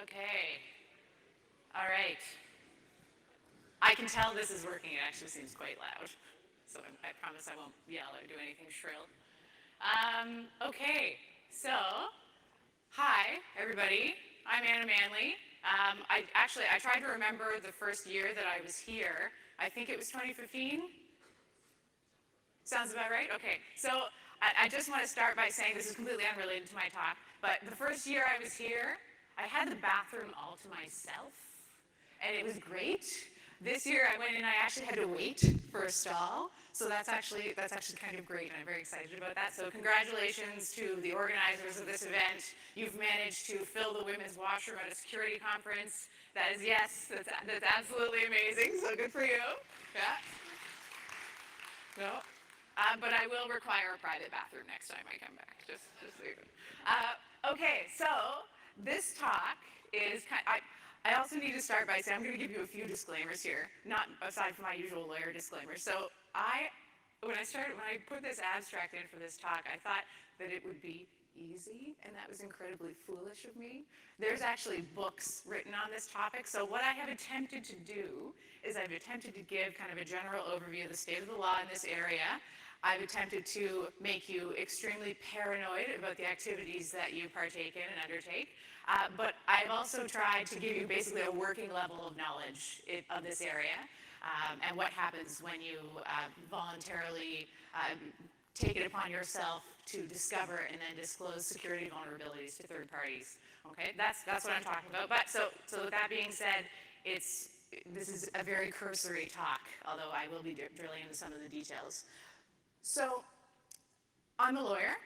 Okay. All right. I can tell this is working. It actually seems quite loud. So I promise I won't yell or do anything shrill. Okay. So, hi, everybody. I'm Anna Manley. I tried to remember the first year that I was here. I think it was 2015. Sounds about right? Okay. So I just want to start by saying this is completely unrelated to my talk, but the first year I was here, I had the bathroom all to myself, and it was great. This year I went in, I actually had to wait for a stall, so that's actually kind of great, and I'm very excited about that. So congratulations to the organizers of this event. You've managed to fill the women's washroom at a security conference. That is, yes, that's absolutely amazing. So good for you. Yeah. No. But I will require a private bathroom next time I come back. Just so you know. Okay, so this talk is I also need to start by saying I'm going to give you a few disclaimers here, not aside from my usual lawyer disclaimers. So when I put this abstract in for this talk, I thought that it would be easy, and that was incredibly foolish of me. There's actually books written on this topic, so what I have attempted to do is I've attempted to give kind of a general overview of the state of the law in this area. I've attempted to make you extremely paranoid about the activities that you partake in and undertake, but I've also tried to give you basically a working level of knowledge of this area and what happens when you voluntarily take it upon yourself to discover and then disclose security vulnerabilities to third parties. Okay, that's what I'm talking about. But so with that being said, this is a very cursory talk, although I will be drilling into some of the details. So I'm a lawyer.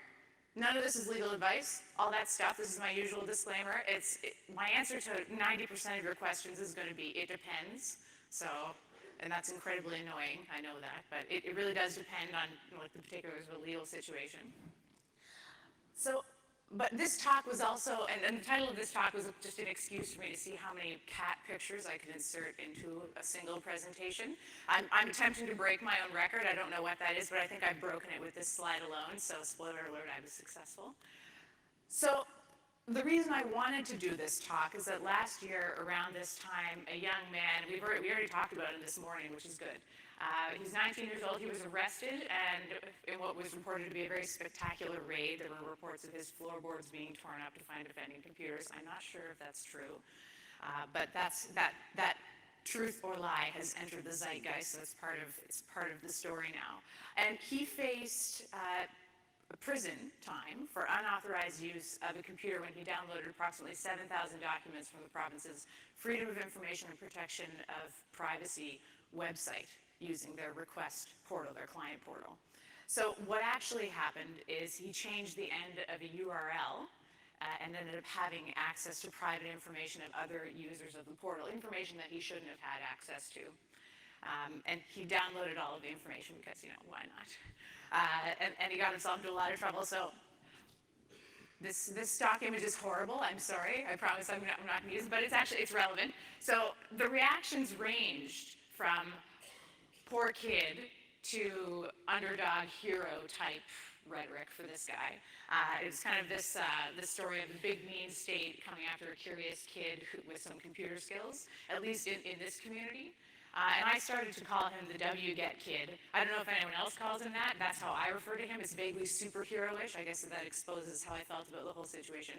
None of this is legal advice. All that stuff. This is my usual disclaimer. My answer to 90% of your questions is going to be it depends. So. And that's incredibly annoying, I know that, but it really does depend on the particulars of a legal situation. So, but this talk was also, and the title of this talk was just an excuse for me to see how many cat pictures I could insert into a single presentation. I'm attempting to break my own record. I don't know what that is, but I think I've broken it with this slide alone, so spoiler alert, I was successful. So, the reason I wanted to do this talk is that last year, around this time, a young man, we already talked about him this morning, which is good. He's 19 years old. He was arrested, and in what was reported to be a very spectacular raid, there were reports of his floorboards being torn up to find offending computers. I'm not sure if that's true, but that truth or lie has entered the zeitgeist, so it's part of the story now. And he faced prison time for unauthorized use of a computer when he downloaded approximately 7,000 documents from the province's Freedom of Information and Protection of Privacy website using their request portal, their client portal. So what actually happened is he changed the end of a URL and ended up having access to private information of other users of the portal, information that he shouldn't have had access to. And he downloaded all of the information because, why not? And he got himself into a lot of trouble. So this stock image is horrible. I'm sorry. I promise I'm not going to use it, but it's relevant. So the reactions ranged from poor kid to underdog hero type rhetoric for this guy. It was kind of this story of the big mean state coming after a curious kid with some computer skills, at least in this community. And I started to call him the W-Get Kid. I don't know if anyone else calls him that. That's how I refer to him. It's vaguely superhero-ish. I guess that exposes how I felt about the whole situation.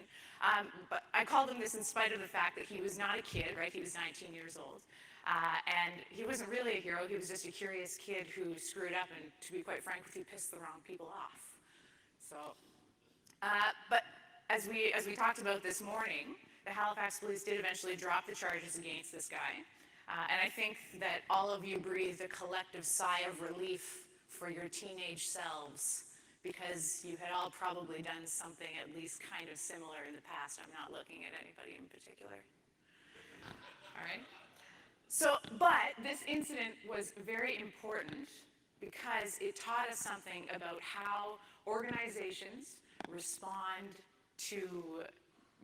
But I called him this in spite of the fact that he was not a kid, right? He was 19 years old. And he wasn't really a hero. He was just a curious kid who screwed up and, to be quite frank with you, pissed the wrong people off. So, but as we talked about this morning, the Halifax police did eventually drop the charges against this guy. And I think that all of you breathed a collective sigh of relief for your teenage selves because you had all probably done something at least kind of similar in the past. I'm not looking at anybody in particular. All right? So, but this incident was very important because it taught us something about how organizations respond to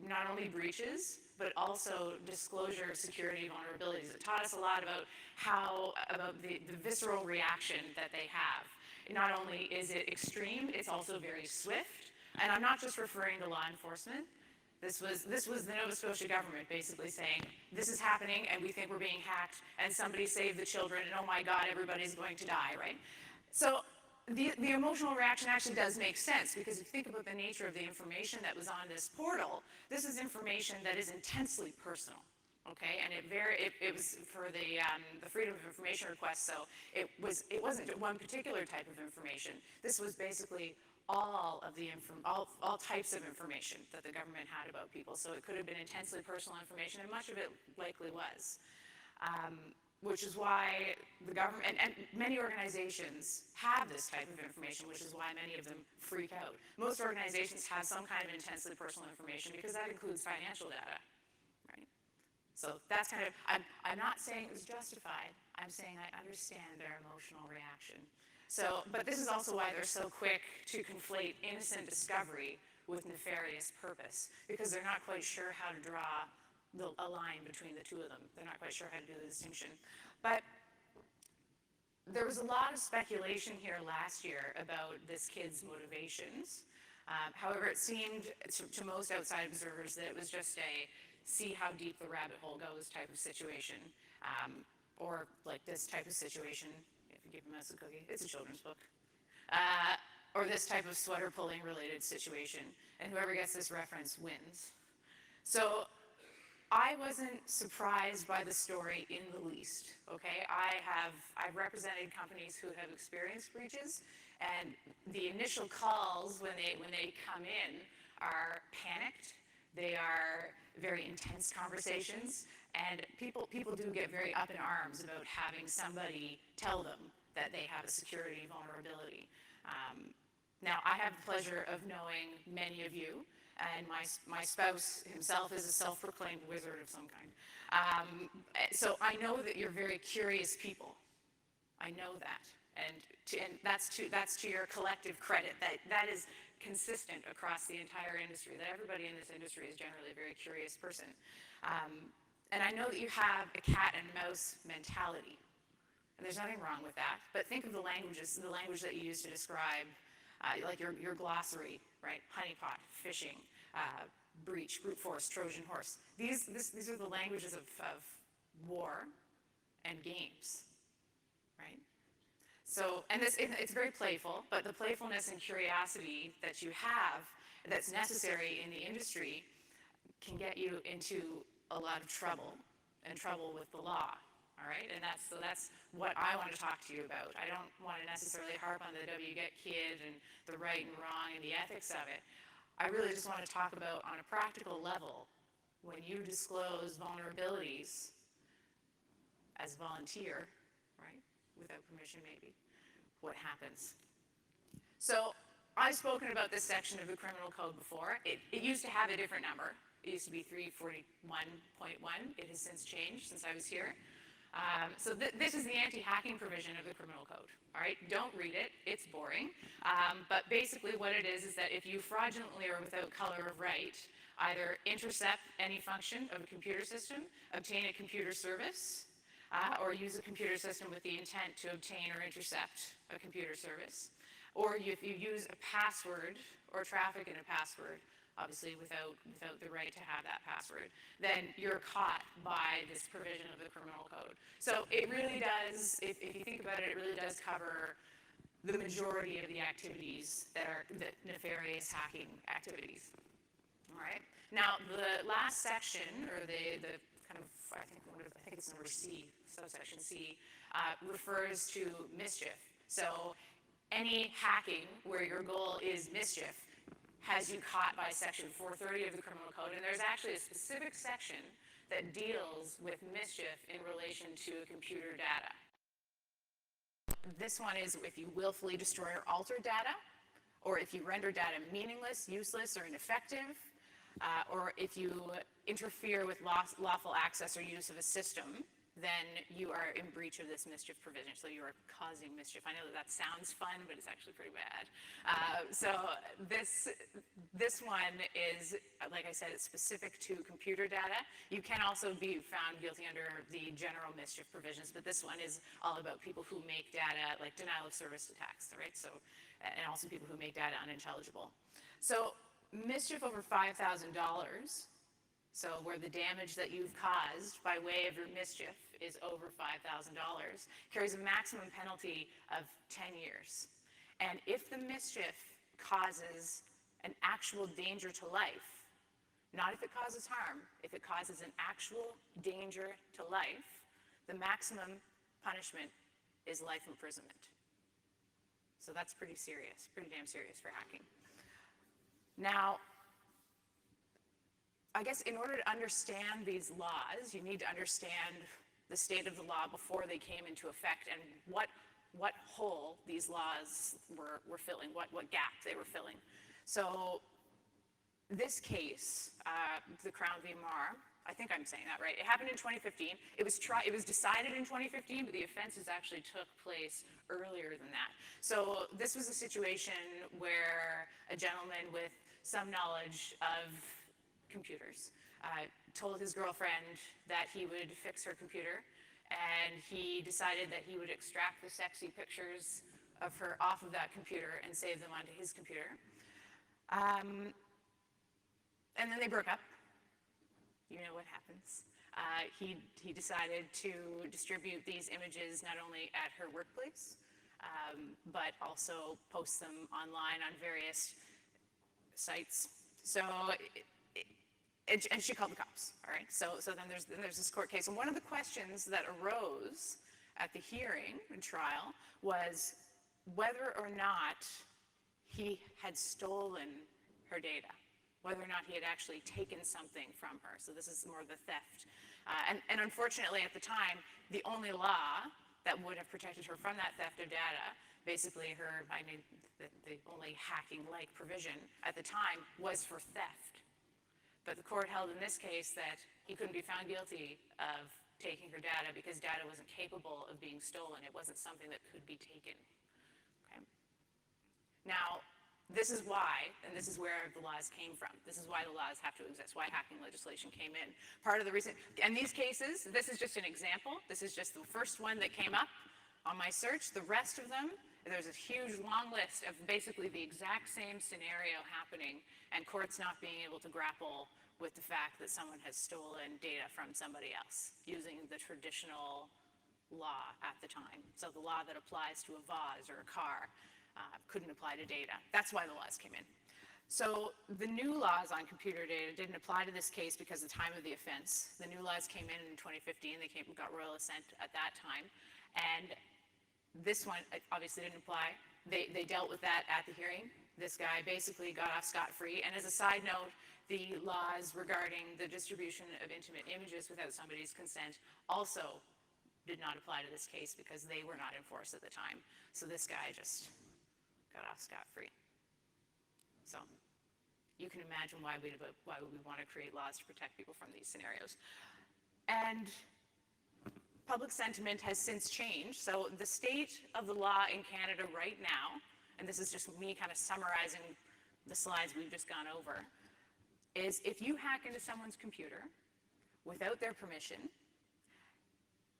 not only breaches, but also disclosure of security vulnerabilities. It taught us a lot about the visceral reaction that they have. Not only is it extreme, it's also very swift. And I'm not just referring to law enforcement. This was the Nova Scotia government basically saying, this is happening and we think we're being hacked and somebody save the children and oh my God, everybody's going to die, right? So the emotional reaction actually does make sense because if you think about the nature of the information that was on this portal, this is information that is intensely personal. Okay, and it was for the Freedom of Information request, so it wasn't one particular type of information. This was basically all types of information that the government had about people. So it could have been intensely personal information, and much of it likely was. Which is why the government, and many organizations have this type of information, which is why many of them freak out. Most organizations have some kind of intensely personal information because that includes financial data. So that's kind of, I'm not saying it was justified. I'm saying I understand their emotional reaction. So, but this is also why they're so quick to conflate innocent discovery with nefarious purpose, because they're not quite sure how to draw a line between the two of them. They're not quite sure how to do the distinction. But there was a lot of speculation here last year about this kid's motivations. However, it seemed to most outside observers that it was just a see how deep the rabbit hole goes type of situation, or like this type of situation, if you give him a cookie, it's a children's book, or this type of sweater pulling related situation, and whoever gets this reference wins. So I wasn't surprised by the story in the least, okay? I've represented companies who have experienced breaches, and the initial calls when they come in are panicked. They are very intense conversations, and people do get very up in arms about having somebody tell them that they have a security vulnerability. Now, I have the pleasure of knowing many of you, and my spouse himself is a self-proclaimed wizard of some kind. So I know that you're very curious people. I know that, and that's to your collective credit. That is consistent across the entire industry, that everybody in this industry is generally a very curious person. And I know that you have a cat and mouse mentality, and there's nothing wrong with that, but think of the language that you use to describe, like your glossary, right? Honeypot, fishing, breach, brute force, Trojan horse. These are the languages of war and games, right? So, and it's very playful, but the playfulness and curiosity that you have that's necessary in the industry can get you into a lot of trouble, and trouble with the law, all right? And that's what I want to talk to you about. I don't want to necessarily harp on the WGET kid and the right and wrong and the ethics of it. I really just want to talk about, on a practical level, when you disclose vulnerabilities as a volunteer, right, without permission maybe, what happens? So I've spoken about this section of the criminal code before. It used to have a different number. It used to be 341.1. It has since changed since I was here. So this is the anti-hacking provision of the criminal code. All right, don't read it. It's boring. But basically what it is that if you fraudulently or without color of right either intercept any function of a computer system, obtain a computer service, or use a computer system with the intent to obtain or intercept a computer service, or if you use a password or traffic in a password, obviously without the right to have that password, then you're caught by this provision of the criminal code. So it really does, if you think about it, it really does cover the majority of the activities that are the nefarious hacking activities. All right. Now the last section, or the kind of, I think it's number C, subsection C, refers to mischief. So any hacking where your goal is mischief has you caught by section 430 of the criminal code, and there's actually a specific section that deals with mischief in relation to computer data. This one is if you willfully destroy or alter data, or if you render data meaningless, useless, or ineffective, or if you interfere with lawful access or use of a system, then you are in breach of this mischief provision. So you are causing mischief. I know that sounds fun, but it's actually pretty bad. So this one is, like I said, it's specific to computer data. You can also be found guilty under the general mischief provisions, but this one is all about people who make data, like denial of service attacks, right? So, and also people who make data unintelligible. So mischief over $5,000, so where the damage that you've caused by way of your mischief is over $5,000, carries a maximum penalty of 10 years. And if the mischief causes an actual danger to life, not if it causes harm, if it causes an actual danger to life, the maximum punishment is life imprisonment. So that's pretty serious, pretty damn serious for hacking. Now, I guess in order to understand these laws, you need to understand the state of the law before they came into effect and what hole these laws were filling, what gap they were filling. So this case, the Crown v. Marr, I think I'm saying that right. It happened in 2015. It was decided in 2015, but the offenses actually took place earlier than that. So this was a situation where a gentleman with some knowledge of computers told his girlfriend that he would fix her computer, and he decided that he would extract the sexy pictures of her off of that computer and save them onto his computer. And then they broke up. You know what happens. He decided to distribute these images not only at her workplace, but also post them online on various sites. So, and she called the cops, all right? So then there's this court case. And one of the questions that arose at the hearing and trial was whether or not he had stolen her data, whether or not he had actually taken something from her. So this is more the theft. And unfortunately, at the time, the only law that would have protected her from that theft of data, basically the only hacking-like provision at the time was for theft. But the court held in this case that he couldn't be found guilty of taking her data because data wasn't capable of being stolen. It wasn't something that could be taken. Okay? Now, this is why, and this is where the laws came from. This is why the laws have to exist, why hacking legislation came in. Part of the reason, and these cases, this is just an example. This is just the first one that came up on my search. The rest of them, there's a huge long list of basically the exact same scenario happening, and courts not being able to grapple with the fact that someone has stolen data from somebody else using the traditional law at the time. So the law that applies to a vase or a car couldn't apply to data. That's why the laws came in. So the new laws on computer data didn't apply to this case because of the time of the offense. The new laws came in 2015. They got royal assent at that time. And this one obviously didn't apply. They dealt with that at the hearing. This guy basically got off scot-free. And as a side note, the laws regarding the distribution of intimate images without somebody's consent also did not apply to this case because they were not in force at the time. So this guy just got off scot-free. So you can imagine why we want to create laws to protect people from these scenarios. And public sentiment has since changed. So the state of the law in Canada right now, and this is just me kind of summarizing the slides we've just gone over, is if you hack into someone's computer without their permission,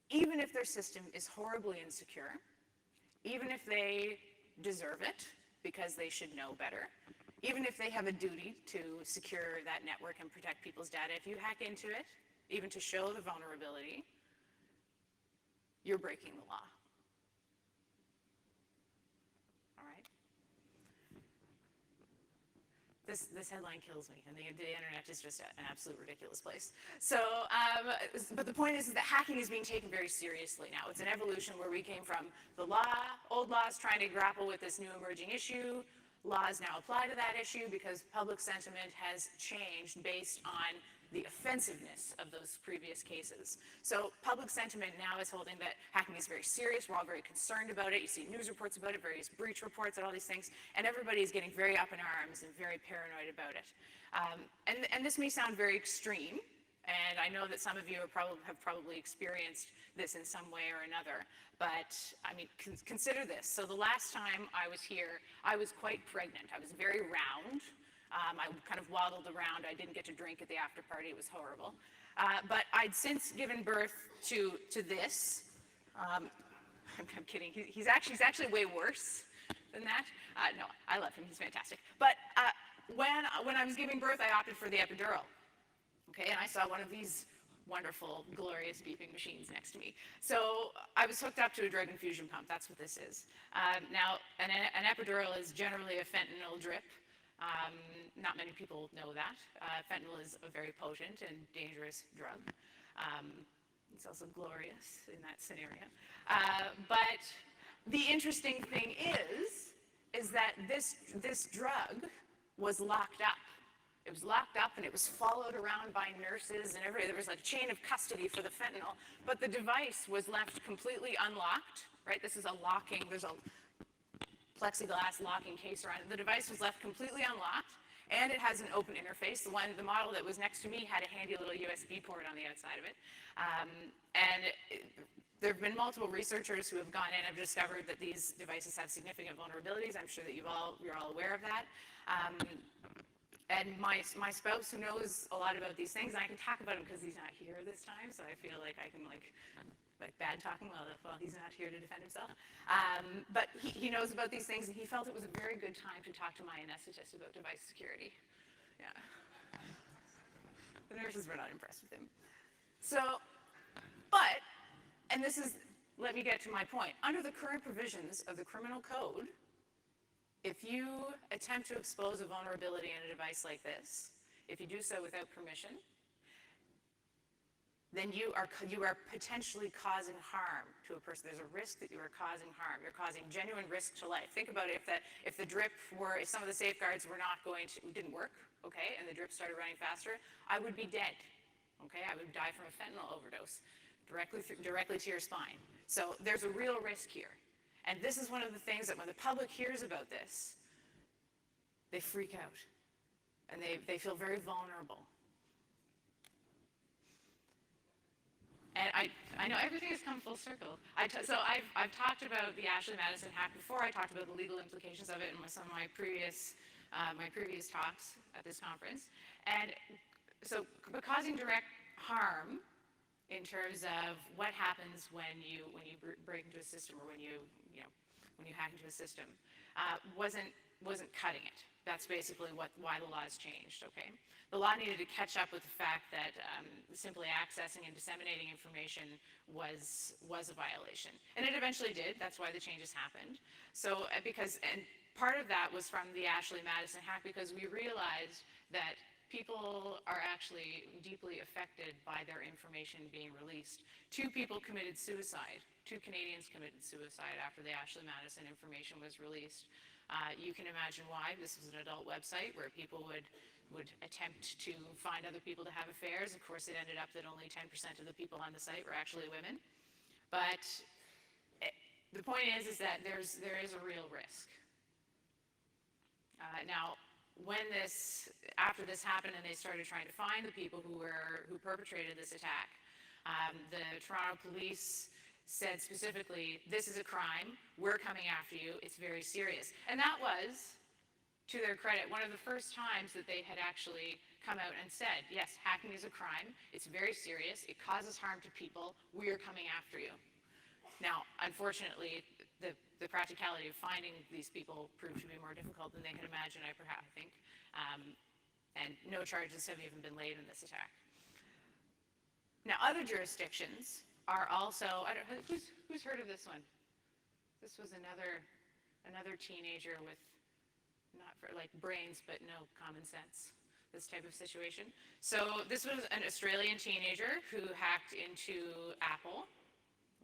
even if their system is horribly insecure, even if they deserve it because they should know better, even if they have a duty to secure that network and protect people's data, if you hack into it, even to show the vulnerability, you're breaking the law. All right? This headline kills me, and the internet is just an absolute ridiculous place. So, but the point is that hacking is being taken very seriously now. It's an evolution where we came from the law, old laws trying to grapple with this new emerging issue. Laws now apply to that issue because public sentiment has changed based on the offensiveness of those previous cases. So public sentiment now is holding that hacking is very serious. We're all very concerned about it. You see news reports about it, various breach reports and all these things, and everybody is getting very up in arms and very paranoid about it. And this may sound very extreme, and I know that some of you have probably experienced this in some way or another, but I mean, consider this. So the last time I was here, I was quite pregnant. I was very round. I kind of waddled around. I didn't get to drink at the after party. It was horrible. But I'd since given birth to this. I'm kidding. He's actually way worse than that. No, I love him. He's fantastic. But when I was giving birth, I opted for the epidural. Okay, and I saw one of these wonderful, glorious beeping machines next to me. So I was hooked up to a drug infusion pump. That's what this is. Now, an epidural is generally a fentanyl drip. Not many people know that. Fentanyl is a very potent and dangerous drug. It's also glorious in that scenario. But the interesting thing is that this drug was locked up. It was locked up and it was followed around by nurses and everybody. There was like a chain of custody for the fentanyl, but the device was left completely unlocked, right? This is a locking, there's a plexiglass locking case around it. The device was left completely unlocked and it has an open interface. The model that was next to me had a handy little USB port on the outside of it. There have been multiple researchers who have gone in and have discovered that these devices have significant vulnerabilities. I'm sure that you're all aware of that. And my spouse, who knows a lot about these things, and I can talk about him because he's not here this time, so I feel like I can like bad talking while he's not here to defend himself. But he knows about these things, and he felt it was a very good time to talk to my anesthetist about device security. Yeah. The nurses were not impressed with him. So, but, and this is, let me get to my point. Under the current provisions of the criminal code, if you attempt to expose a vulnerability in a device like this, if you do so without permission, then you are potentially causing harm to a person. There's a risk that you are causing harm. You're causing genuine risk to life. Think about it, if some of the safeguards didn't work, okay, and the drip started running faster, I would be dead, okay? I would die from a fentanyl overdose directly to your spine. So there's a real risk here. And this is one of the things that when the public hears about this, they freak out and they feel very vulnerable. And I know everything has come full circle. So I've talked about the Ashley Madison hack before. I talked about the legal implications of it in some of my previous talks at this conference. And so causing direct harm in terms of what happens when you break into a system or when you hack into a system, wasn't cutting it. That's basically why the laws changed. Okay, the law needed to catch up with the fact that simply accessing and disseminating information was a violation, and it eventually did. That's why the changes happened. So and part of that was from the Ashley Madison hack because we realized that people are actually deeply affected by their information being released. 2 people committed suicide. 2 Canadians committed suicide after the Ashley Madison information was released. You can imagine why. This was an adult website where people would attempt to find other people to have affairs. Of course, it ended up that only 10% of the people on the site were actually women. But the point is that there is a real risk. Now, after this happened and they started trying to find the people who perpetrated this attack, the Toronto police said specifically, this is a crime, we're coming after you, it's very serious. And that was, to their credit, one of the first times that they had actually come out and said, yes, hacking is a crime, it's very serious, it causes harm to people, we're coming after you. Now, unfortunately, the practicality of finding these people proved to be more difficult than they could imagine, I think. And no charges have even been laid in this attack. Now, other jurisdictions are also, who's heard of this one? This was another teenager with brains but no common sense, this type of situation. So this was an Australian teenager who hacked into Apple.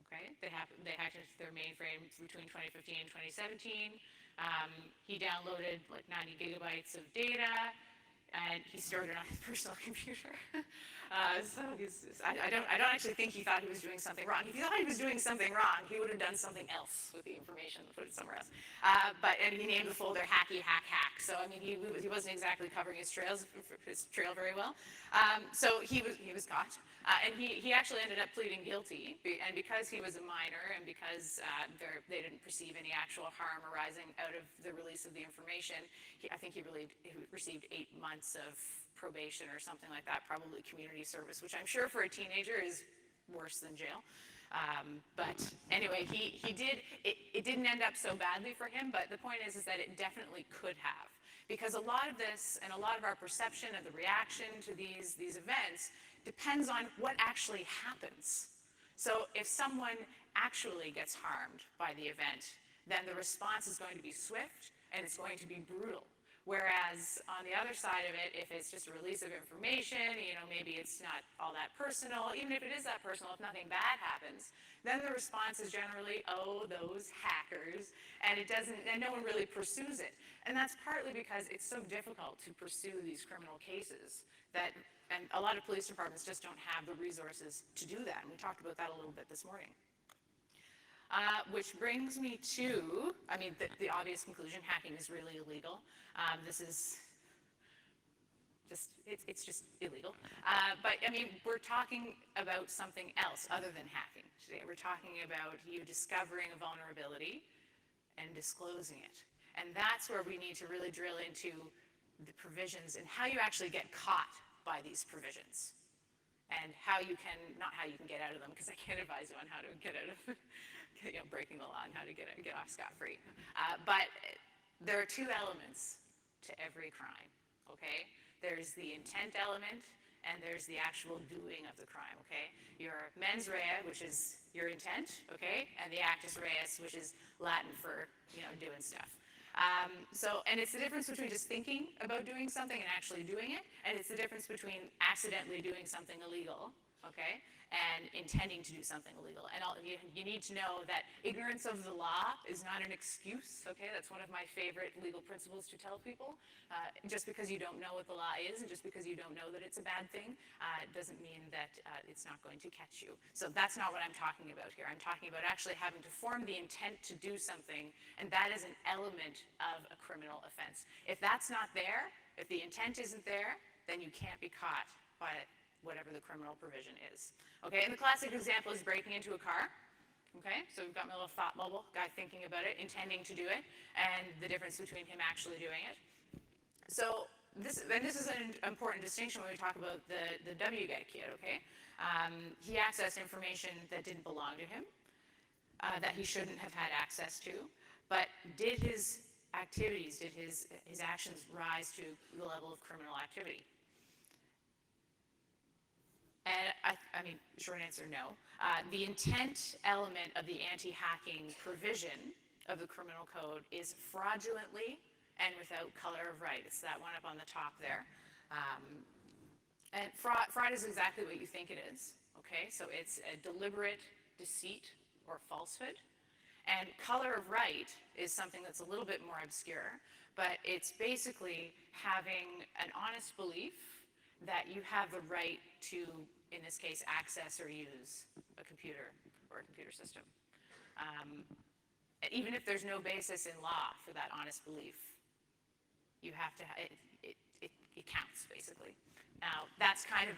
Okay, they hacked into their mainframe between 2015 and 2017. He downloaded like 90 gigabytes of data, and he stored it on his personal computer. So I don't actually think he thought he was doing something wrong. If he thought he was doing something wrong, he would have done something else with the information and put it somewhere else. And he named the folder Hacky Hack Hack. So I mean, he wasn't exactly covering his trail very well. So he was caught, and he actually ended up pleading guilty. And because he was a minor, and because they didn't perceive any actual harm arising out of the release of the information, I think he received 8 months of probation or something like that, probably community service, which I'm sure for a teenager is worse than jail. But anyway, it didn't end up so badly for him, but the point is that it definitely could have. because a lot of this and a lot of our perception of the reaction to these events depends on what actually happens. So if someone actually gets harmed by the event, then the response is going to be swift and it's going to be brutal. Whereas on the other side of it, if it's just a release of information, maybe it's not all that personal, even if it is that personal, if nothing bad happens, then the response is generally, oh, those hackers, and no one really pursues it. And that's partly because it's so difficult to pursue these criminal cases and a lot of police departments just don't have the resources to do that. And we talked about that a little bit this morning. Which brings me to, the obvious conclusion, hacking is really illegal. This is just, it's just illegal. But we're talking about something else other than hacking today. We're talking about you discovering a vulnerability and disclosing it. And that's where we need to really drill into the provisions and how you actually get caught by these provisions. And not how you can get out of them, because I can't advise you on how to get out of breaking the law and how to get off scot-free. But there are two elements to every crime, okay? There's the intent element, and there's the actual doing of the crime, okay? Your mens rea, which is your intent, okay? And the actus reus, which is Latin for, doing stuff. And it's the difference between just thinking about doing something and actually doing it, and it's the difference between accidentally doing something illegal, okay, and intending to do something illegal. And you need to know that ignorance of the law is not an excuse, okay? That's one of my favorite legal principles to tell people. Just because you don't know what the law is and just because you don't know that it's a bad thing, doesn't mean that it's not going to catch you. So that's not what I'm talking about here. I'm talking about actually having to form the intent to do something, and that is an element of a criminal offense. If that's not there, if the intent isn't there, then you can't be caught by whatever the criminal provision is. Okay, and the classic example is breaking into a car. Okay, so we've got my little thought bubble, guy thinking about it, intending to do it, and the difference between him actually doing it. So this is an important distinction when we talk about the WGET kid, okay? He accessed information that didn't belong to him, that he shouldn't have had access to, but did his activities, did his actions rise to the level of criminal activity? And short answer, no. The intent element of the anti-hacking provision of the criminal code is fraudulently and without color of right. It's that one up on the top there. And fraud is exactly what you think it is, okay? So it's a deliberate deceit or falsehood. And color of right is something that's a little bit more obscure, but it's basically having an honest belief that you have the right to, in this case, access or use a computer or a computer system. Even if there's no basis in law for that honest belief, you have to, it counts, basically. Now, that's kind of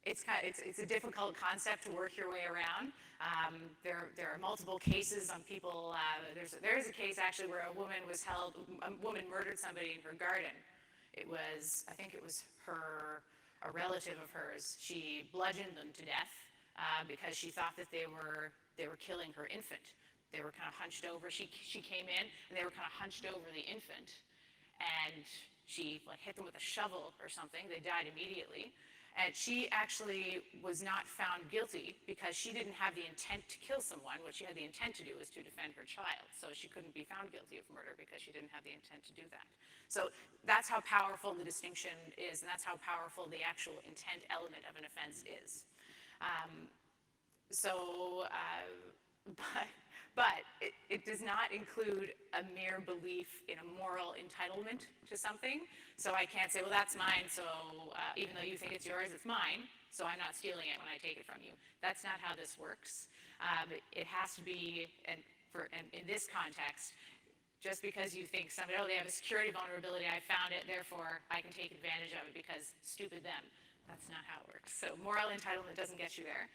it's a difficult concept to work your way around. There are multiple cases on people. There is a case actually where a woman murdered somebody in her garden. I think it was a relative of hers. She bludgeoned them to death because she thought that they were killing her infant. They were kind of hunched over. She came in and they were kind of hunched over the infant, and she hit them with a shovel or something. They died immediately. And she actually was not found guilty because she didn't have the intent to kill someone. What she had the intent to do was to defend her child. So she couldn't be found guilty of murder because she didn't have the intent to do that. So that's how powerful the distinction is, and that's how powerful the actual intent element of an offense is. But it does not include a mere belief in a moral entitlement to something. So I can't say, well, that's mine, so even though you think it's yours, it's mine, so I'm not stealing it when I take it from you. That's not how this works. It has to be, and in this context, just because you think somebody, they have a security vulnerability, I found it, therefore I can take advantage of it because stupid them. That's not how it works. So moral entitlement doesn't get you there.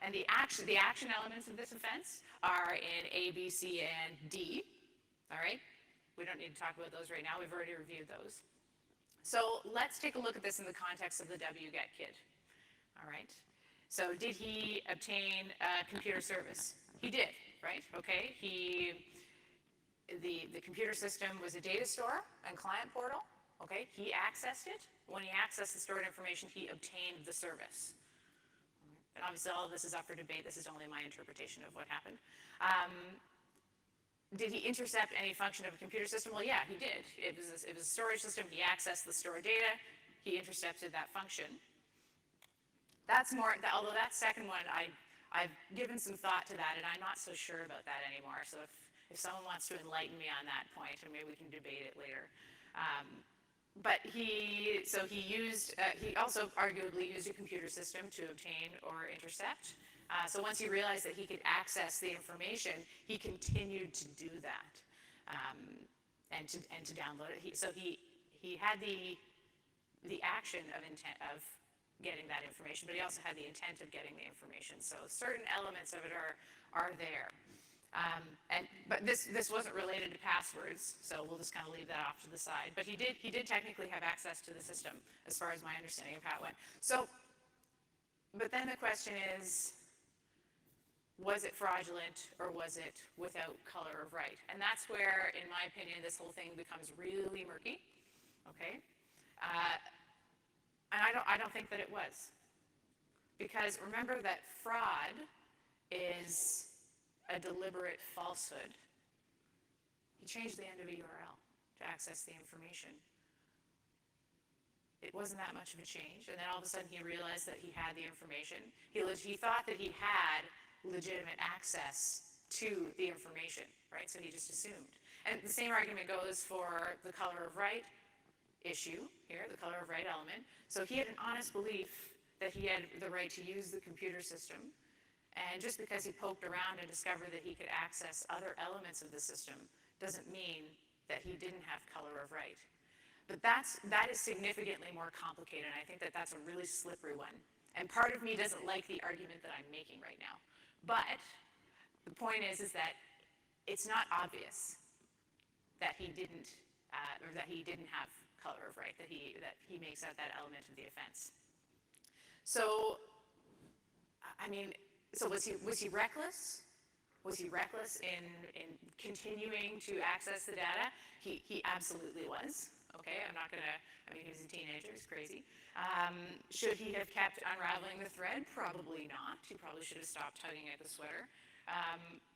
And the action elements of this offense are in A, B, C, and D. All right? We don't need to talk about those right now. We've already reviewed those. So let's take a look at this in the context of the WGET kid. All right? So did he obtain computer service? He did, right? Okay. the computer system was a data store and client portal. Okay, he accessed it. When he accessed the stored information, he obtained the service. And obviously, all of this is up for debate. This is only my interpretation of what happened. Did he intercept any function of a computer system? Well, yeah, he did. It was a storage system. He accessed the stored data. He intercepted that function. That's more, although that second one, I've given some thought to that, and I'm not so sure about that anymore. So if someone wants to enlighten me on that point, and maybe we can debate it later. But he also arguably used a computer system to obtain or intercept. So once he realized that he could access the information, he continued to do that, and to download it. So he had the action of getting that information, but he also had the intent of getting the information. So certain elements of it are there. But this wasn't related to passwords, so we'll just kind of leave that off to the side. But he did technically have access to the system, as far as my understanding of how it went. So, but then the question is, was it fraudulent or was it without color of right? And that's where, in my opinion, this whole thing becomes really murky. Okay, and I don't think that it was, because remember that fraud is a deliberate falsehood. He changed the end of a URL to access the information. It wasn't that much of a change, and then all of a sudden he realized that he had the information. He thought that he had legitimate access to the information, right? So he just assumed. And the same argument goes for the color of right issue here, the color of right element. So he had an honest belief that he had the right to use the computer system, and just because he poked around and discovered that he could access other elements of the system doesn't mean that he didn't have color of right. But that is significantly more complicated, and I think that that's a really slippery one. And part of me doesn't like the argument that I'm making right now. But the point is that it's not obvious that he didn't have color of right, that he makes out that element of the offense. So, I mean, so was he reckless? Was he reckless in continuing to access the data? He absolutely was. Okay, he was a teenager, he's crazy. Should he have kept unraveling the thread? Probably not. He probably should have stopped tugging at the sweater.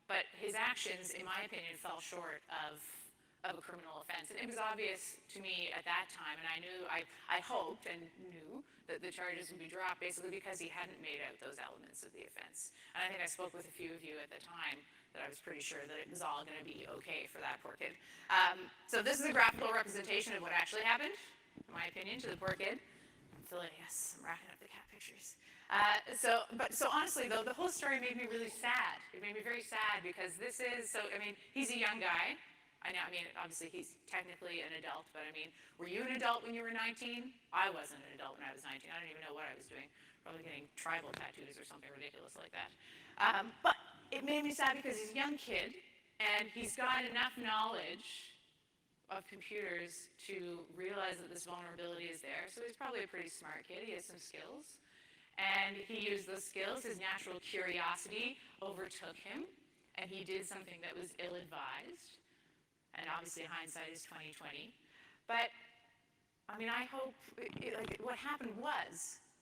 But his actions, in my opinion, fell short of a criminal offense. And it was obvious to me at that time, and I hoped and knew that the charges would be dropped basically because he hadn't made out those elements of the offense. And I think I spoke with a few of you at the time that I was pretty sure that it was all going to be okay for that poor kid. So this is a graphical representation of what actually happened, in my opinion, to the poor kid. Yes, I'm racking up the cat pictures. So honestly, though, the whole story made me really sad. It made me very sad because he's a young guy. Obviously he's technically an adult, but were you an adult when you were 19? I wasn't an adult when I was 19. I don't even know what I was doing. Probably getting tribal tattoos or something ridiculous like that. But it made me sad because he's a young kid, and he's got enough knowledge of computers to realize that this vulnerability is there. So he's probably a pretty smart kid. He has some skills. And he used those skills. His natural curiosity overtook him, and he did something that was ill-advised. And obviously hindsight is 20/20. But, I hope, what happened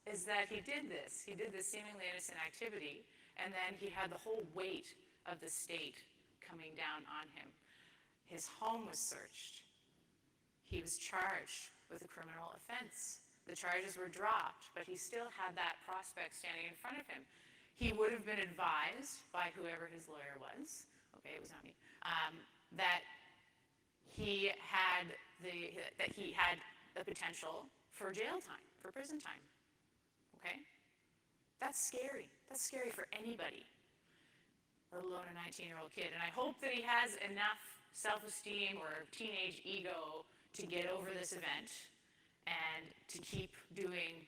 is that he did this seemingly innocent activity, and then he had the whole weight of the state coming down on him. His home was searched. He was charged with a criminal offense. The charges were dropped, but he still had that prospect standing in front of him. He would have been advised by whoever his lawyer was, okay, it was not me, that he had the potential for jail time, for prison time, okay? That's scary. That's scary for anybody, let alone a 19-year-old kid. And I hope that he has enough self-esteem or teenage ego to get over this event and to keep doing,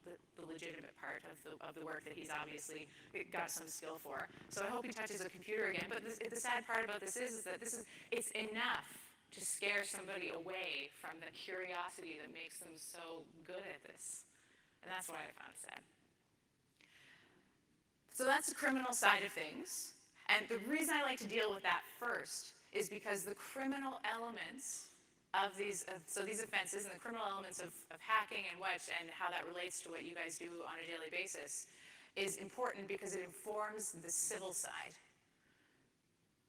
the legitimate part of the work that he's obviously got some skill for. So I hope he touches a computer again. But the sad part about this is that it's enough to scare somebody away from the curiosity that makes them so good at this. And that's why I found it sad. So that's the criminal side of things. And the reason I like to deal with that first is because the criminal elements of these offenses and the criminal elements of hacking and how that relates to what you guys do on a daily basis is important because it informs the civil side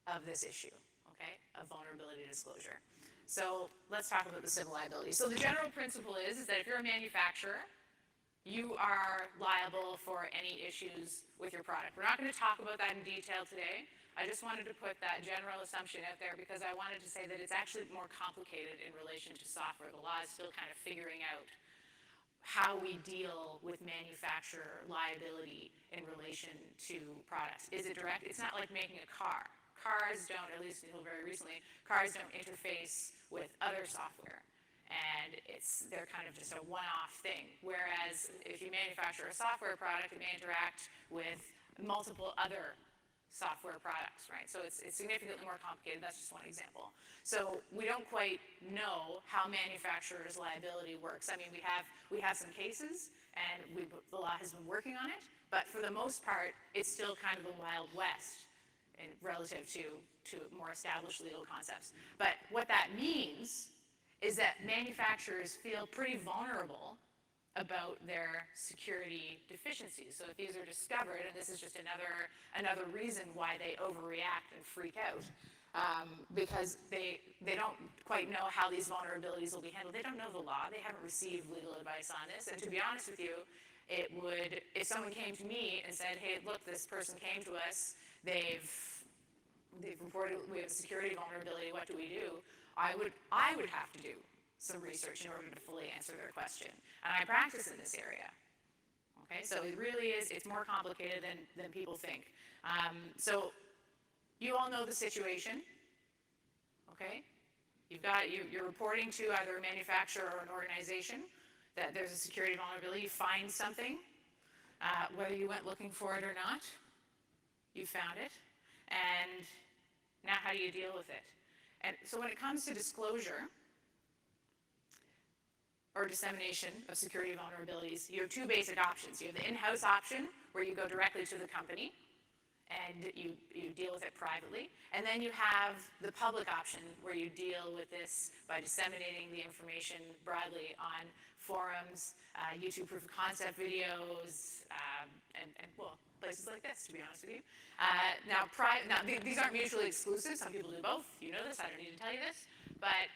of this issue, okay, of vulnerability disclosure. So let's talk about the civil liability. So the general principle is that if you're a manufacturer, you are liable for any issues with your product. We're not going to talk about that in detail today. I just wanted to put that general assumption out there because I wanted to say that it's actually more complicated in relation to software. The law is still kind of figuring out how we deal with manufacturer liability in relation to products. Is it direct? It's not like making a car. Cars don't, at least until very recently, cars don't interface with other software. And they're kind of just a one-off thing. Whereas if you manufacture a software product, it may interact with multiple other software products, right? So it's significantly more complicated. That's just one example. So we don't quite know how manufacturers' liability works. I mean, we have some cases, and the law has been working on it, but for the most part, it's still kind of the Wild West relative to more established legal concepts. But what that means is that manufacturers feel pretty vulnerable about their security deficiencies. So if these are discovered, and this is just another reason why they overreact and freak out, because they don't quite know how these vulnerabilities will be handled. They don't know the law. They haven't received legal advice on this. And to be honest with you, if someone came to me and said, hey, look, this person came to us, they've reported we have a security vulnerability, what do we do? I would have to do some research in order to fully answer their question. And I practice in this area. Okay, so it really is, it's more complicated than people think. So you all know the situation, okay? You're reporting to either a manufacturer or an organization that there's a security vulnerability. You find something, whether you went looking for it or not, you found it. And now how do you deal with it? And so when it comes to disclosure or dissemination of security vulnerabilities, you have two basic options. You have the in-house option, where you go directly to the company and you deal with it privately. And then you have the public option, where you deal with this by disseminating the information broadly on forums, YouTube proof of concept videos, and places like this, to be honest with you. Now, these aren't mutually exclusive. Some people do both. You know this. I don't need to tell you this. But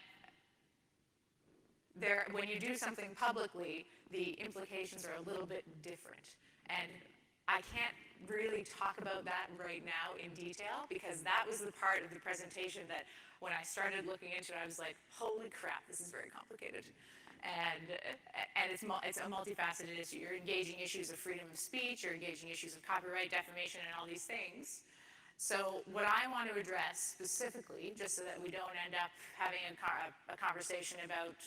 when you do something publicly, the implications are a little bit different. And I can't really talk about that right now in detail, because that was the part of the presentation that when I started looking into it, I was like, holy crap, this is very complicated. And it's a multifaceted issue. You're engaging issues of freedom of speech, you're engaging issues of copyright, defamation, and all these things. So what I want to address specifically, just so that we don't end up having a conversation about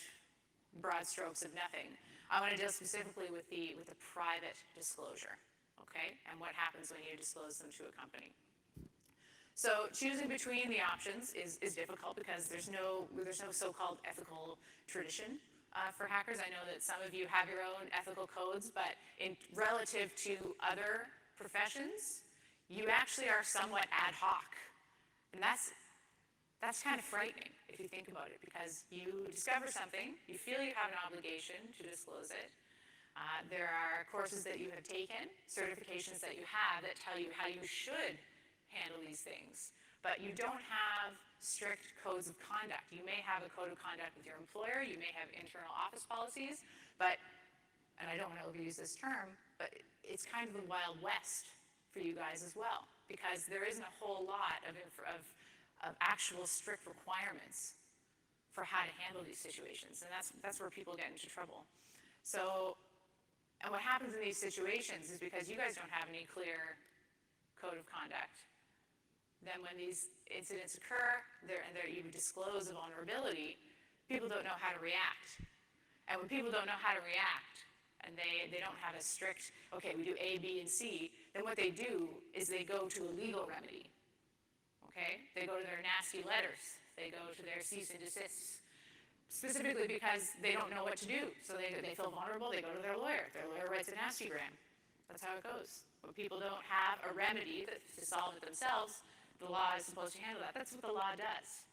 broad strokes of nothing, I want to deal specifically with the private disclosure, okay, and what happens when you disclose them to a company. So choosing between the options is difficult because there's no so-called ethical tradition for hackers. I know that some of you have your own ethical codes, but relative to other professions, you actually are somewhat ad hoc. And that's kind of frightening if you think about it, because you discover something, you feel you have an obligation to disclose it. There are courses that you have taken, certifications that you have that tell you how you should handle these things, but you don't have strict codes of conduct. You may have a code of conduct with your employer, you may have internal office policies, but, and I don't want to overuse this term, but it's kind of the Wild West for you guys as well, because there isn't a whole lot of actual strict requirements for how to handle these situations, and that's where people get into trouble. So, and what happens in these situations is because you guys don't have any clear code of conduct, then when these incidents occur and you disclose a vulnerability, people don't know how to react. And when people don't know how to react, and they don't have a strict, okay, we do A, B, and C, then what they do is they go to a legal remedy. Okay? They go to their nasty letters. They go to their cease and desists, specifically because they don't know what to do. So they feel vulnerable, they go to their lawyer. Their lawyer writes a nastygram. That's how it goes. When people don't have a remedy to solve it themselves, the law is supposed to handle that. That's what the law does.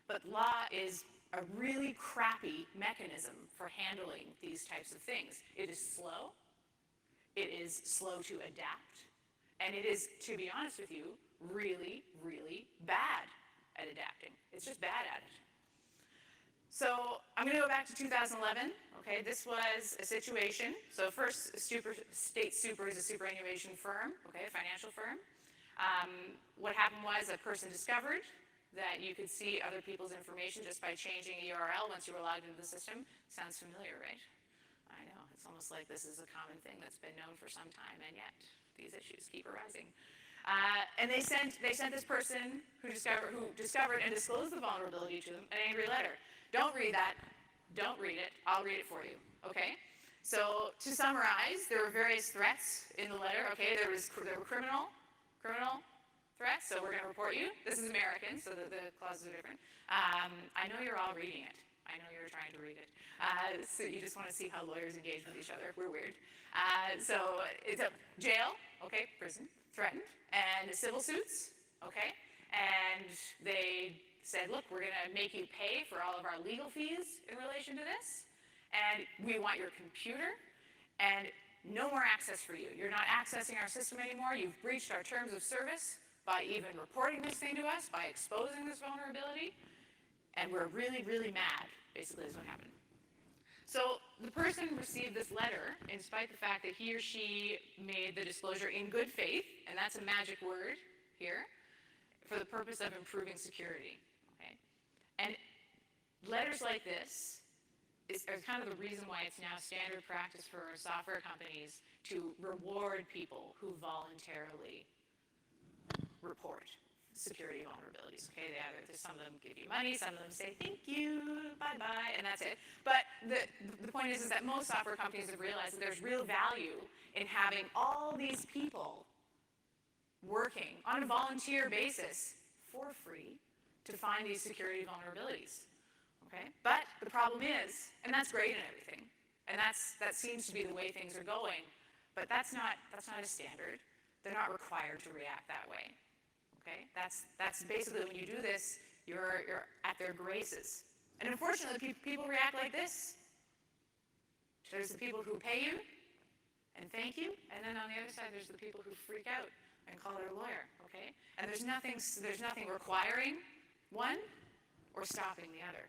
But law is a really crappy mechanism for handling these types of things. It is slow, it is slow to adapt, and it is, to be honest with you, really, really bad at adapting. It's just bad at it. So I'm going to go back to 2011. Okay, this was a situation. So first, State Super is a superannuation firm, okay, a financial firm. What happened was a person discovered that you could see other people's information just by changing a URL once you were logged into the system. Sounds familiar, right? I know, it's almost like this is a common thing that's been known for some time, and yet these issues keep arising. And they sent this person who discovered and disclosed the vulnerability to them an angry letter. Don't read that. Don't read it. I'll read it for you. Okay? So to summarize, there were various threats in the letter. Okay, there were criminal threats. So we're going to report you. This is American, so the clauses are different. I know you're all reading it. I know you're trying to read it. So you just want to see how lawyers engage with each other. We're weird. So it's a jail. Okay, prison. Threatened. And civil suits. Okay, and they said, look, we're going to make you pay for all of our legal fees in relation to this, and we want your computer, and no more access for you. You're not accessing our system anymore. You've breached our terms of service by even reporting this thing to us, by exposing this vulnerability, and we're really, really mad, basically is what happened. So the person received this letter in spite of the fact that he or she made the disclosure in good faith, and that's a magic word here, for the purpose of improving security. And letters like this are kind of the reason why it's now standard practice for software companies to reward people who voluntarily report security vulnerabilities. Okay, some of them give you money, some of them say thank you, bye-bye, and that's it. But the point is that most software companies have realized that there's real value in having all these people working on a volunteer basis for free to find these security vulnerabilities, okay? But the problem is, and that's great and everything, and that seems to be the way things are going, but that's not a standard. They're not required to react that way, okay? That's basically when you do this, you're at their graces. And unfortunately, people react like this. There's the people who pay you and thank you, and then on the other side, there's the people who freak out and call their lawyer, okay? And there's nothing requiring one or stopping the other.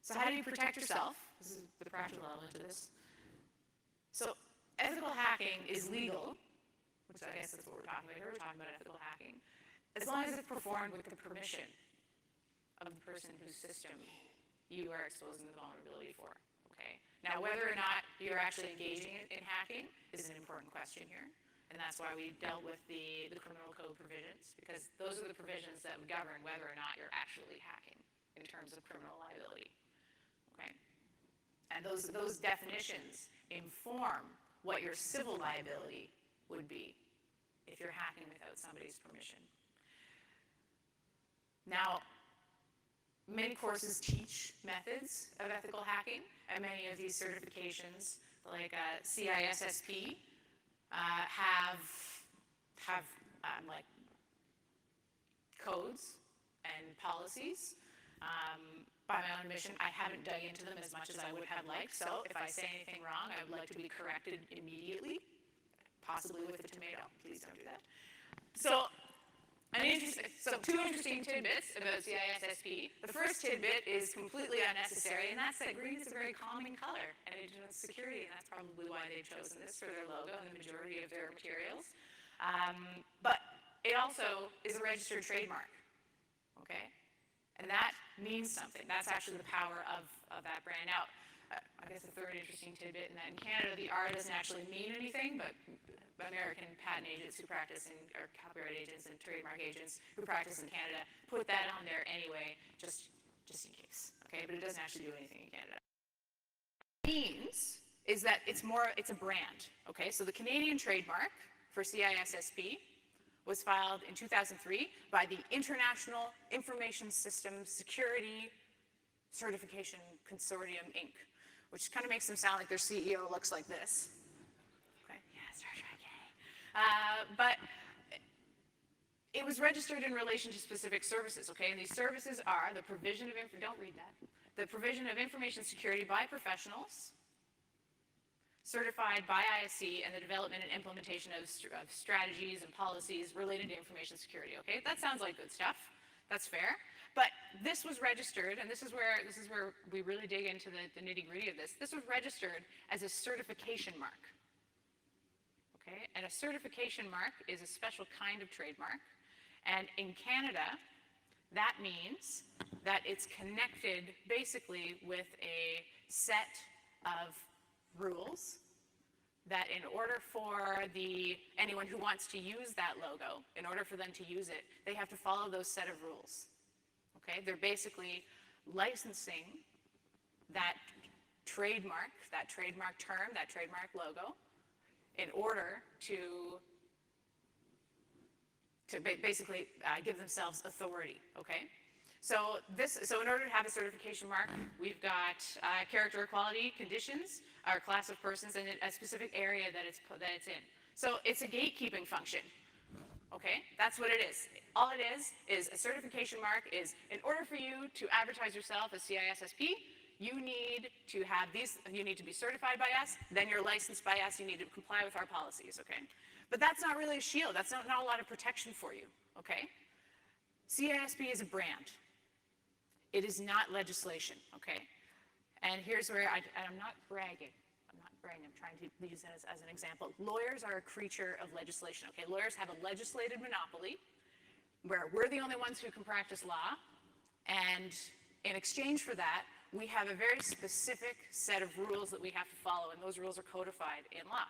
So how do you protect yourself? This is the practical element of this. So ethical hacking is legal, which I guess that's what we're talking about here. We're talking about ethical hacking, as long as it's performed with the permission of the person whose system you are exposing the vulnerability for. Okay. Now, whether or not you're actually engaging in hacking is an important question here. And that's why we dealt with the criminal code provisions, because those are the provisions that would govern whether or not you're actually hacking in terms of criminal liability. Okay? And those definitions inform what your civil liability would be if you're hacking without somebody's permission. Now, many courses teach methods of ethical hacking, and many of these certifications, like CISSP, have like codes and policies. By my own admission, I haven't dug into them as much as I would have liked, so if I say anything wrong, I would like to be corrected immediately, possibly with a tomato. Please don't do that. So two interesting tidbits about CISSP. The first tidbit is completely unnecessary, and that's that green is a very calming color, and it denotes security, and that's probably why they've chosen this for their logo and the majority of their materials. But it also is a registered trademark, okay? And that means something. That's actually the power of that brand. Now, I guess a third interesting tidbit in that in Canada, the R doesn't actually mean anything, but American patent agents who practice or copyright agents and trademark agents who practice in Canada put that on there anyway, just in case, okay? But it doesn't actually do anything in Canada. What it means is that it's a brand, okay? So the Canadian trademark for CISSP was filed in 2003 by the International Information Systems Security Certification Consortium, Inc., which kind of makes them sound like their CEO looks like this. Okay, yeah, Star Trek, yay. But It was registered in relation to specific services, okay? And these services are the provision of, don't read that, the provision of information security by professionals, certified by ISC, and the development and implementation of strategies and policies related to information security, okay? That sounds like good stuff. That's fair. But this was registered, and this is where we really dig into the nitty-gritty of this. This was registered as a certification mark, okay? And a certification mark is a special kind of trademark. And in Canada, that means that it's connected basically with a set of rules that in order for anyone who wants to use that logo, in order for them to use it, they have to follow those set of rules. Okay? They're basically licensing that trademark term, that trademark logo, in order to basically give themselves authority, okay? So in order to have a certification mark, we've got character equality conditions, our class of persons, and a specific area that it's in. So it's a gatekeeping function, okay? That's what it is. All it is a certification mark is, in order for you to advertise yourself as CISSP, you need to have you need to be certified by us, then you're licensed by us, you need to comply with our policies, okay? But that's not really a shield. That's not a lot of protection for you, okay? CISP is a brand. It is not legislation, okay? And here's where I'm not bragging. I'm trying to use that as an example. Lawyers are a creature of legislation, okay? Lawyers have a legislated monopoly where we're the only ones who can practice law. And in exchange for that, we have a very specific set of rules that we have to follow, and those rules are codified in law,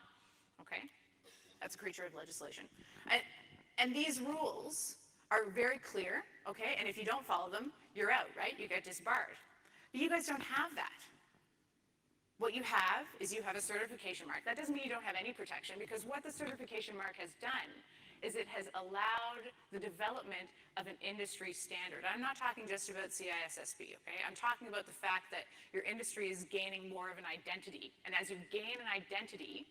okay? That's a creature of legislation. And these rules are very clear, okay? And if you don't follow them, you're out, right? You get disbarred. But you guys don't have that. What you have is you have a certification mark. That doesn't mean you don't have any protection, because what the certification mark has done is it has allowed the development of an industry standard. I'm not talking just about CISSP, okay? I'm talking about the fact that your industry is gaining more of an identity. And as you gain an identity,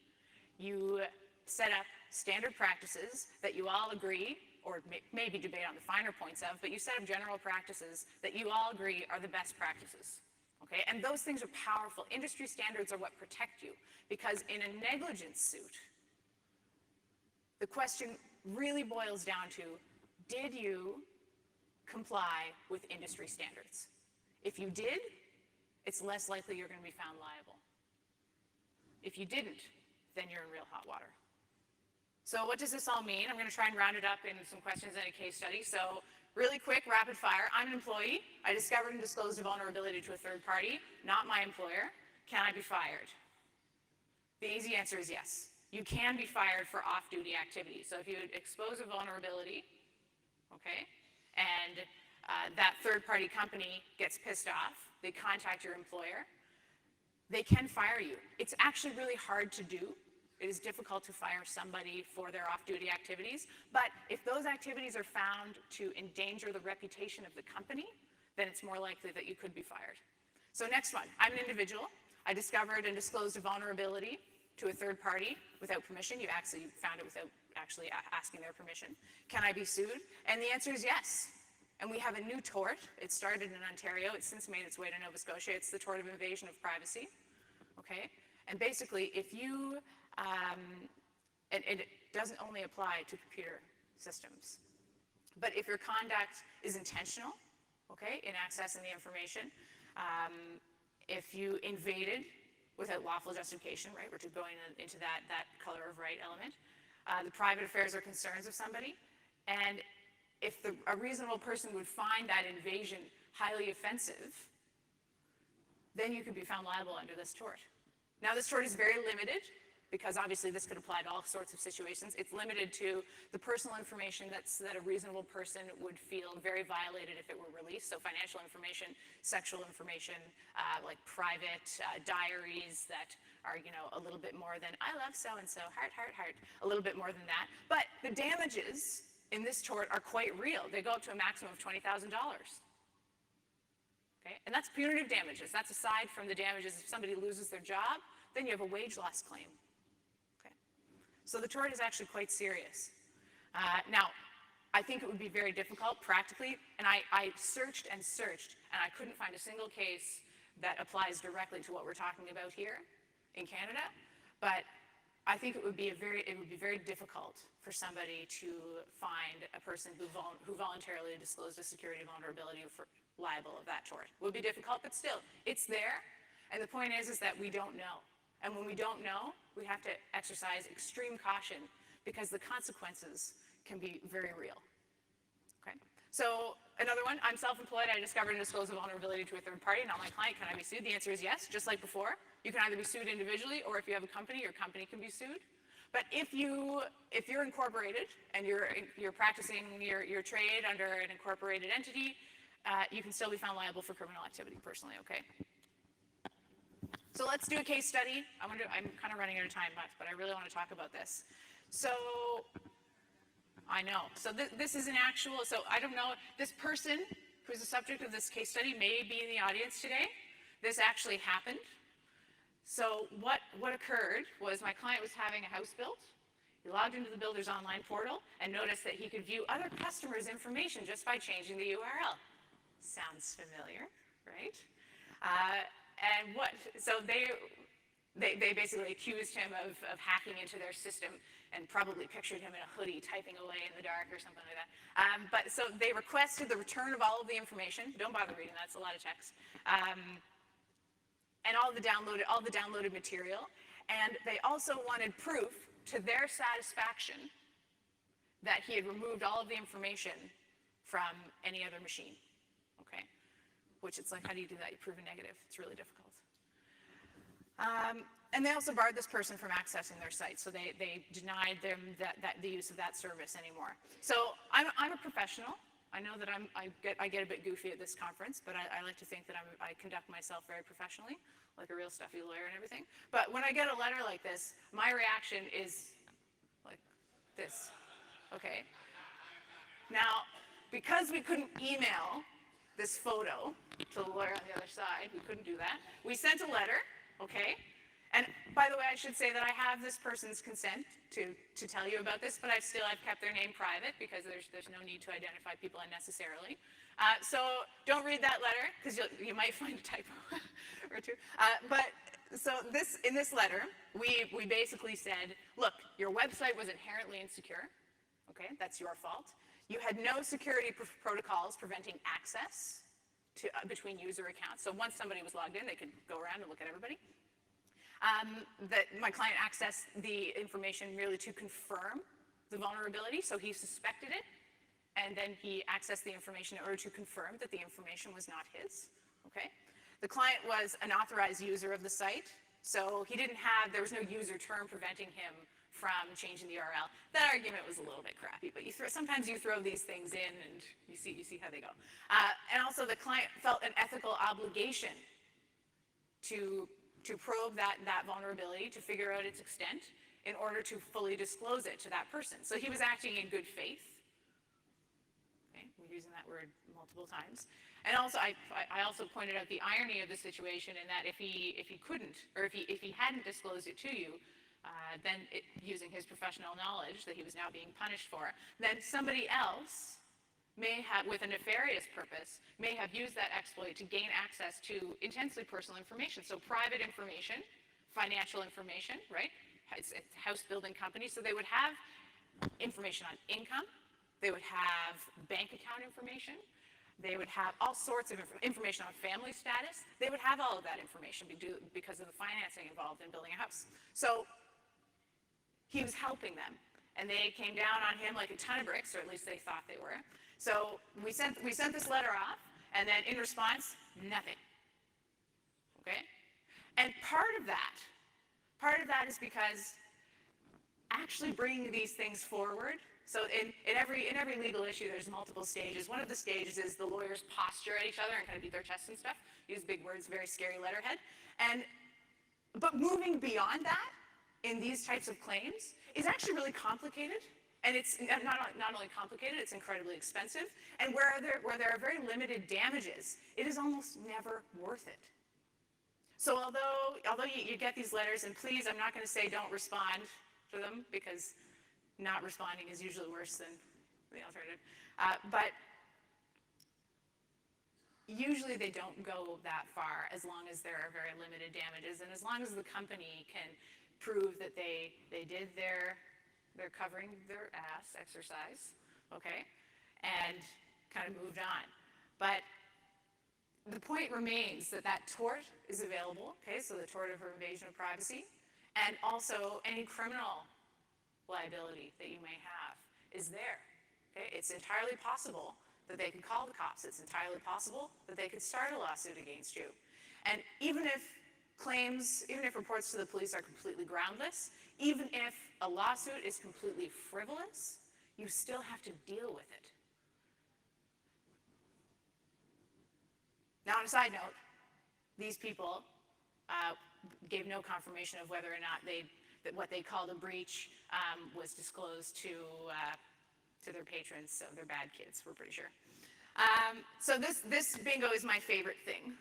you set up standard practices that you all agree, or maybe debate on the finer points of, but you set up general practices that you all agree are the best practices, okay? And those things are powerful. Industry standards are what protect you, because in a negligence suit, the question really boils down to, did you comply with industry standards? If you did, it's less likely you're going to be found liable. If you didn't, then you're in real hot water. So what does this all mean? I'm going to try and round it up in some questions and a case study. So really quick, rapid fire. I'm an employee. I discovered and disclosed a vulnerability to a third party, not my employer. Can I be fired? The easy answer is yes. You can be fired for off-duty activity. So if you expose a vulnerability, okay, and that third-party company gets pissed off, they contact your employer, they can fire you. It's actually really hard to do. It is difficult to fire somebody for their off-duty activities, but if those activities are found to endanger the reputation of the company, then it's more likely that you could be fired. So next one, I'm an individual. I discovered and disclosed a vulnerability to a third party without permission. You actually found it without actually asking their permission. Can I be sued? And the answer is yes. And we have a new tort. It started in Ontario. It's since made its way to Nova Scotia. It's the tort of invasion of privacy, okay? And basically, if you and it doesn't only apply to computer systems. But if your conduct is intentional, okay, in accessing the information, if you invaded without lawful justification, right, we're going into that color of right element, the private affairs or concerns of somebody, and if a reasonable person would find that invasion highly offensive, then you could be found liable under this tort. Now, this tort is very limited, because obviously this could apply to all sorts of situations. It's limited to the personal information that a reasonable person would feel very violated if it were released. So financial information, sexual information, like private diaries that are, you know, a little bit more than, I love so-and-so, heart, heart, heart, a little bit more than that. But the damages in this tort are quite real. They go up to a maximum of $20,000. Okay? And that's punitive damages. That's aside from the damages if somebody loses their job, then you have a wage loss claim. So the tort is actually quite serious. Now, I think it would be very difficult practically, and I searched and searched, and I couldn't find a single case that applies directly to what we're talking about here in Canada, but I think it would be very difficult for somebody to find a person who voluntarily disclosed a security vulnerability for liable of that sort. It would be difficult, but still, it's there. And the point is that we don't know. And when we don't know, we have to exercise extreme caution because the consequences can be very real. Okay? So another one, I'm self-employed. I discovered and disclosed a vulnerability to a third party, not my client. Can I be sued? The answer is yes, just like before. You can either be sued individually, or if you have a company, your company can be sued. But if you're incorporated and you're practicing your trade under an incorporated entity, you can still be found liable for criminal activity personally, okay? So let's do a case study. I'm kind of running out of time, but I really want to talk about this. So, I know. So this is an actual, so I don't know, this person who's the subject of this case study may be in the audience today. This actually happened. So what occurred was my client was having a house built. He logged into the builder's online portal and noticed that he could view other customers' information just by changing the URL. Sounds familiar, right? So they basically accused him of hacking into their system and probably pictured him in a hoodie typing away in the dark or something like that. But so they requested the return of all of the information. Don't bother reading that, it's a lot of text. And all the downloaded material. And they also wanted proof to their satisfaction that he had removed all of the information from any other machine. Okay? Which it's like, how do you do that? You prove a negative. It's really difficult. And they also barred this person from accessing their site, so they denied them the use of that service anymore. So I'm a professional. I know that I get a bit goofy at this conference, but I like to think that I conduct myself very professionally, like a real stuffy lawyer and everything. But when I get a letter like this, my reaction is like this. Okay. Now, because we couldn't email this photo to the lawyer on the other side, we couldn't do that. We sent a letter, okay? And by the way, I should say that I have this person's consent to tell you about this, but I've kept their name private because there's no need to identify people unnecessarily. So don't read that letter because you might find a typo or two. In this letter, we basically said, look, your website was inherently insecure. Okay, that's your fault. You had no security protocols preventing access between user accounts. So once somebody was logged in, they could go around and look at everybody. That my client accessed the information merely to confirm the vulnerability, so he suspected it, and then he accessed the information in order to confirm that the information was not his, okay? The client was an authorized user of the site, so there was no user term preventing him from changing the URL. That argument was a little bit crappy, but sometimes you throw these things in and you see how they go. And also the client felt an ethical obligation to probe that vulnerability, to figure out its extent, in order to fully disclose it to that person. So he was acting in good faith. Okay, we're using that word multiple times. And also, I also pointed out the irony of the situation in that if he couldn't, or if he hadn't disclosed it to you, then using his professional knowledge that he was now being punished for, then somebody else may have, with a nefarious purpose, may have used that exploit to gain access to intensely personal information. So private information, financial information, right? It's a house building company, so they would have information on income, they would have bank account information, they would have all sorts of information on family status. They would have all of that information because of the financing involved in building a house. So he was helping them, and they came down on him like a ton of bricks, or at least they thought they were. So we sent this letter off, and then in response, nothing. Okay? And part of that is because actually bringing these things forward. So in every legal issue, there's multiple stages. One of the stages is the lawyers posture at each other and kind of beat their chests and stuff. Use big words, very scary letterhead. But moving beyond that in these types of claims is actually really complicated. And it's not only complicated, it's incredibly expensive. And where there are very limited damages, it is almost never worth it. So although you get these letters, and please, I'm not going to say don't respond to them, because not responding is usually worse than the alternative. But usually they don't go that far as long as there are very limited damages and as long as the company can prove that they did their covering their ass exercise, okay, and kind of moved on. But the point remains that that tort is available, okay, so the tort of invasion of privacy, and also any criminal liability that you may have is there. Okay? It's entirely possible that they could call the cops. It's entirely possible that they could start a lawsuit against you. And even if reports to the police are completely groundless, even if a lawsuit is completely frivolous, you still have to deal with it. Now, on a side note, these people gave no confirmation of whether or not that what they called a breach was disclosed to their patrons, so they're bad kids, we're pretty sure. So this bingo is my favorite thing.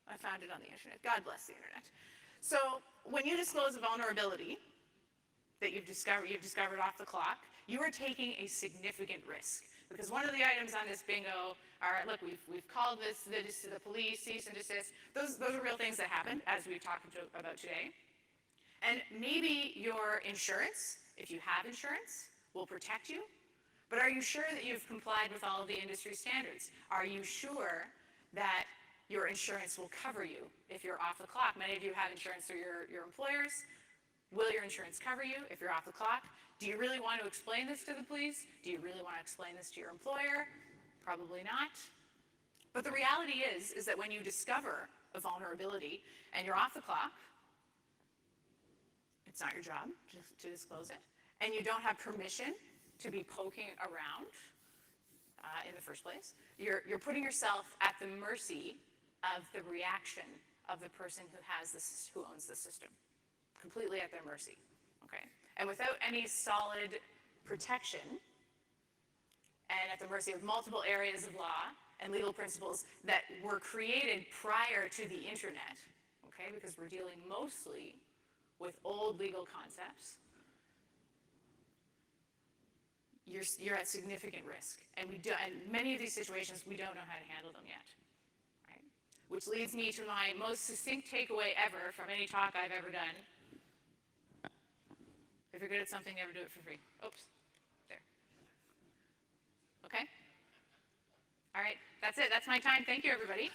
I found it on the internet. God bless the internet. So when you disclose a vulnerability that you've discovered off the clock, you are taking a significant risk. Because one of the items on this bingo are, look, we've called this to the police, cease and desist. Those are real things that happen, as we've talked about today. And maybe your insurance, if you have insurance, will protect you. But are you sure that you've complied with all of the industry standards? Are you sure that your insurance will cover you if you're off the clock? Many of you have insurance through your employers. Will your insurance cover you if you're off the clock? Do you really want to explain this to the police? Do you really want to explain this to your employer? Probably not. But the reality is that when you discover a vulnerability and you're off the clock, it's not your job to disclose it, and you don't have permission to be poking around in the first place. You're putting yourself at the mercy of the reaction of the person who owns the system, completely at their mercy. Okay, and without any solid protection, and at the mercy of multiple areas of law and legal principles that were created prior to the internet. Okay, because we're dealing mostly with old legal concepts. You're at significant risk, and many of these situations we don't know how to handle them yet. Right? Which leads me to my most succinct takeaway ever from any talk I've ever done. If you're good at something, never do it for free. Oops, there. Okay? All right, that's it. That's my time. Thank you, everybody.